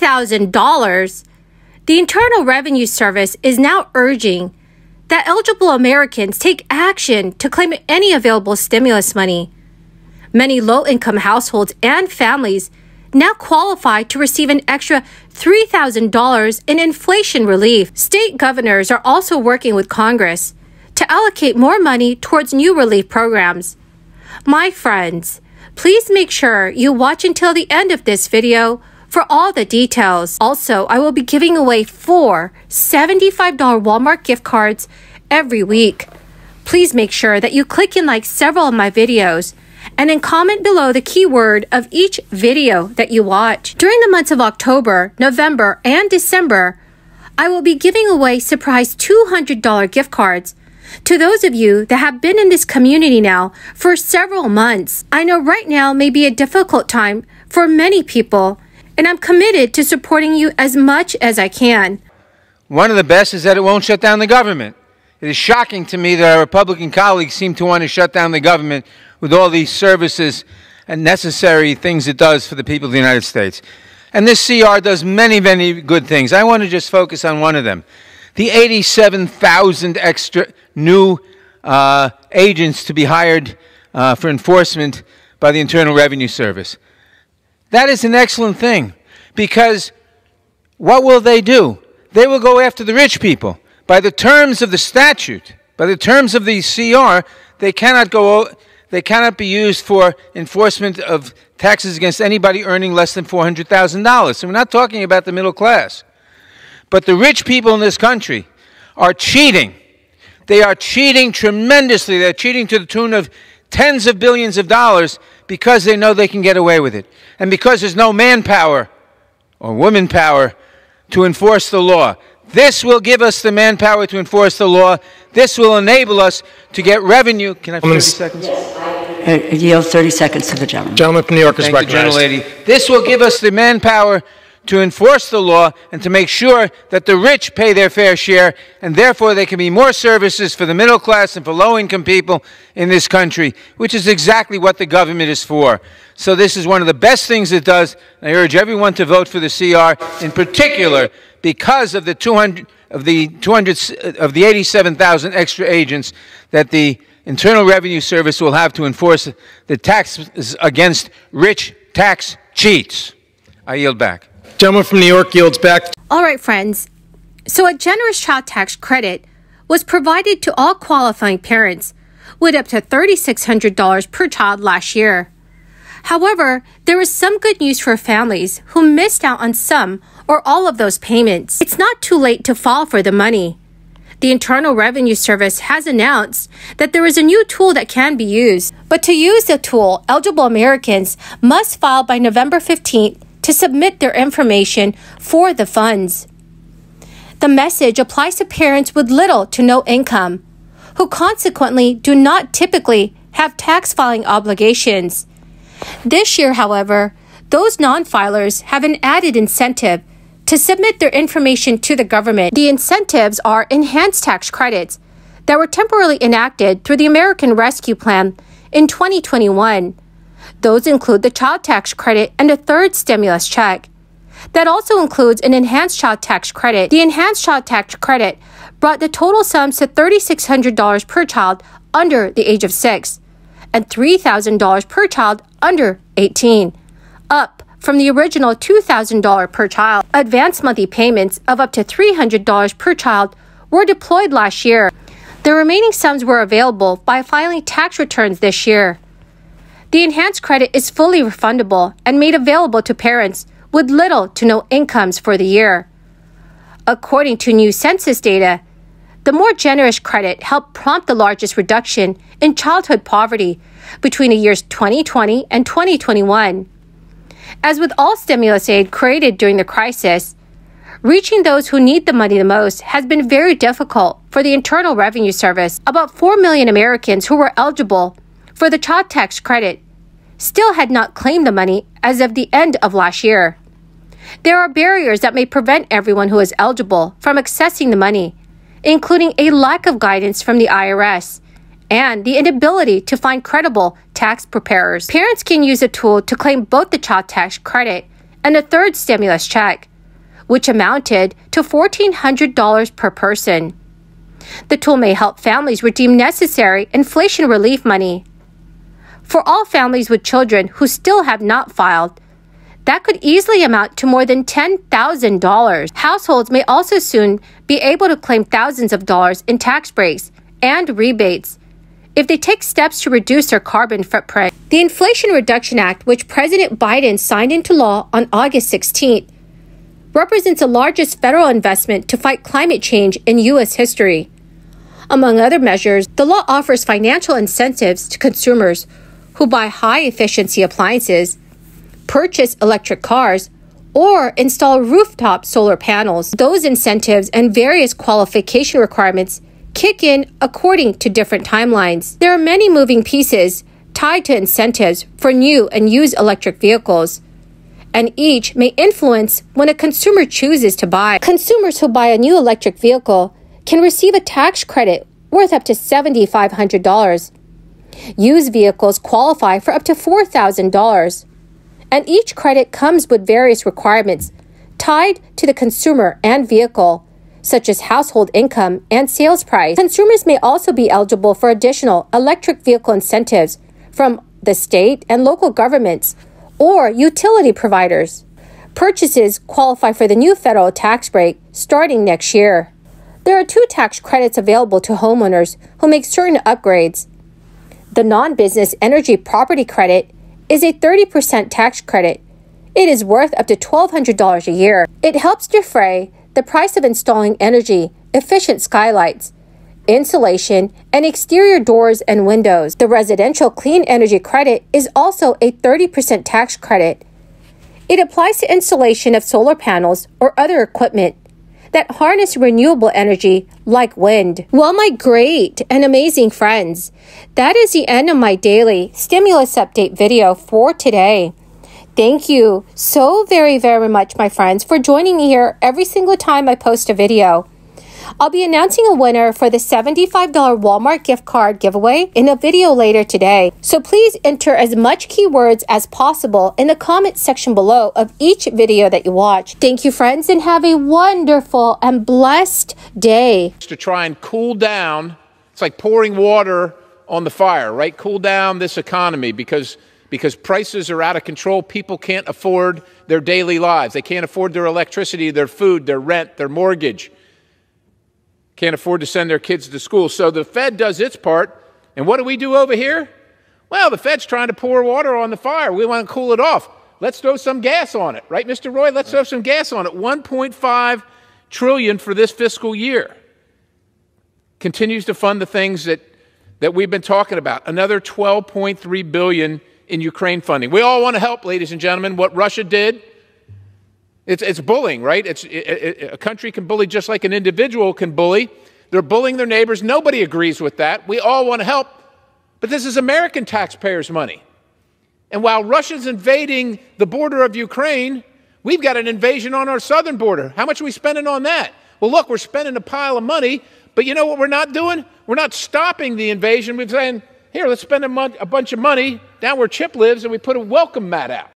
$3,000, the Internal Revenue Service is now urging that eligible Americans take action to claim any available stimulus money. Many low-income households and families now qualify to receive an extra $3,000 in inflation relief. State governors are also working with Congress to allocate more money towards new relief programs. My friends, please make sure you watch until the end of this video for all the details. Also, I will be giving away 4 $75 Walmart gift cards every week. Please make sure that you click and like several of my videos and then comment below the keyword of each video that you watch. During the months of October, November, and December, I will be giving away surprise $200 gift cards to those of you that have been in this community now for several months. I know right now may be a difficult time for many people, and I'm committed to supporting you as much as I can. One of the best is that it won't shut down the government. It is shocking to me that our Republican colleagues seem to want to shut down the government with all these services and necessary things it does for the people of the United States. And this CR does many, many good things. I want to just focus on one of them. The 87,000 extra new agents to be hired for enforcement by the Internal Revenue Service. That is an excellent thing, because what will they do? They will go after the rich people. By the terms of the statute, by the terms of the CR, they cannot be used for enforcement of taxes against anybody earning less than $400,000. So we're not talking about the middle class. But the rich people in this country are cheating. They are cheating tremendously. They're cheating to the tune of tens of billions of dollars because they know they can get away with it. And because there's no manpower or woman power to enforce the law. This will give us the manpower to enforce the law. This will enable us to get revenue. Can I have 30 seconds? I yield 30 seconds to the gentleman. Gentleman from New York is recognized. Thank you, gentlelady. This will give us the manpower to enforce the law and to make sure that the rich pay their fair share, and therefore there can be more services for the middle class and for low-income people in this country, which is exactly what the government is for. So this is one of the best things it does. I urge everyone to vote for the CR, in particular because of the 87,000 extra agents that the Internal Revenue Service will have to enforce the taxes against rich tax cheats. I yield back. Gentleman from New York yields back. All right, friends. So a generous child tax credit was provided to all qualifying parents with up to $3,600 per child last year. However, there is some good news for families who missed out on some or all of those payments. It's not too late to file for the money. The Internal Revenue Service has announced that there is a new tool that can be used. But to use the tool, eligible Americans must file by November 15th to submit their information for the funds. The message applies to parents with little to no income, who consequently do not typically have tax filing obligations. This year, however, those non-filers have an added incentive to submit their information to the government. The incentives are enhanced tax credits that were temporarily enacted through the American Rescue Plan in 2021. Those include the child tax credit and a third stimulus check. That also includes an enhanced child tax credit. The enhanced child tax credit brought the total sums to $3,600 per child under the age of 6 and $3,000 per child under 18, up from the original $2,000 per child. Advanced monthly payments of up to $300 per child were deployed last year. The remaining sums were available by filing tax returns this year. The enhanced credit is fully refundable and made available to parents with little to no incomes for the year. According to new census data, the more generous credit helped prompt the largest reduction in childhood poverty between the years 2020 and 2021. As with all stimulus aid created during the crisis, reaching those who need the money the most has been very difficult for the Internal Revenue Service. About 4 million Americans who were eligible for the child tax credit still had not claimed the money as of the end of last year. There are barriers that may prevent everyone who is eligible from accessing the money, including a lack of guidance from the IRS and the inability to find credible tax preparers. Parents can use a tool to claim both the child tax credit and a third stimulus check. which amounted to $1,400 per person. The tool may help families redeem necessary inflation relief money. For all families with children who still have not filed, that could easily amount to more than $10,000. Households may also soon be able to claim thousands of dollars in tax breaks and rebates if they take steps to reduce their carbon footprint. The Inflation Reduction Act, which President Biden signed into law on August 16th, represents the largest federal investment to fight climate change in U.S. history. Among other measures, the law offers financial incentives to consumers who buy high-efficiency appliances, purchase electric cars, or install rooftop solar panels. Those incentives and various qualification requirements kick in according to different timelines. There are many moving pieces tied to incentives for new and used electric vehicles, and each may influence when a consumer chooses to buy. Consumers who buy a new electric vehicle can receive a tax credit worth up to $7,500. Used vehicles qualify for up to $4,000. And each credit comes with various requirements tied to the consumer and vehicle, such as household income and sales price. Consumers may also be eligible for additional electric vehicle incentives from the state and local governments or utility providers. Purchases qualify for the new federal tax break starting next year. There are 2 tax credits available to homeowners who make certain upgrades. The non-business energy property credit is a 30% tax credit. It is worth up to $1,200 a year. It helps defray the price of installing energy-efficient skylights, insulation, and exterior doors and windows. The residential clean energy credit is also a 30% tax credit. It applies to installation of solar panels or other equipment that harness renewable energy like wind. Well, my great and amazing friends, that is the end of my daily stimulus update video for today. Thank you so very, very much, my friends, for joining me here every single time I post a video. I'll be announcing a winner for the $75 Walmart gift card giveaway in a video later today. So please enter as much keywords as possible in the comment section below of each video that you watch. Thank you, friends, and have a wonderful and blessed day. To try and cool down, it's like pouring water on the fire, right? Cool down this economy because prices are out of control. People can't afford their daily lives. They can't afford their electricity, their food, their rent, their mortgage. Can't afford to send their kids to school. So the Fed does its part. And what do we do over here? Well, the Fed's trying to pour water on the fire. We want to cool it off. Let's throw some gas on it. Right, Mr. Roy? Let's throw some gas on it. $1.5 trillion for this fiscal year. Continues to fund the things that we've been talking about. Another $12.3 billion in Ukraine funding. We all want to help, ladies and gentlemen. What Russia did, it's bullying, right? A country can bully just like an individual can bully. They're bullying their neighbors. Nobody agrees with that. We all want to help, but this is American taxpayers' money. And while Russia's invading the border of Ukraine, we've got an invasion on our southern border. How much are we spending on that? Well, look, we're spending a pile of money, but you know what we're not doing? We're not stopping the invasion. We're saying, here, let's spend a bunch of money down where Chip lives, and we put a welcome mat out.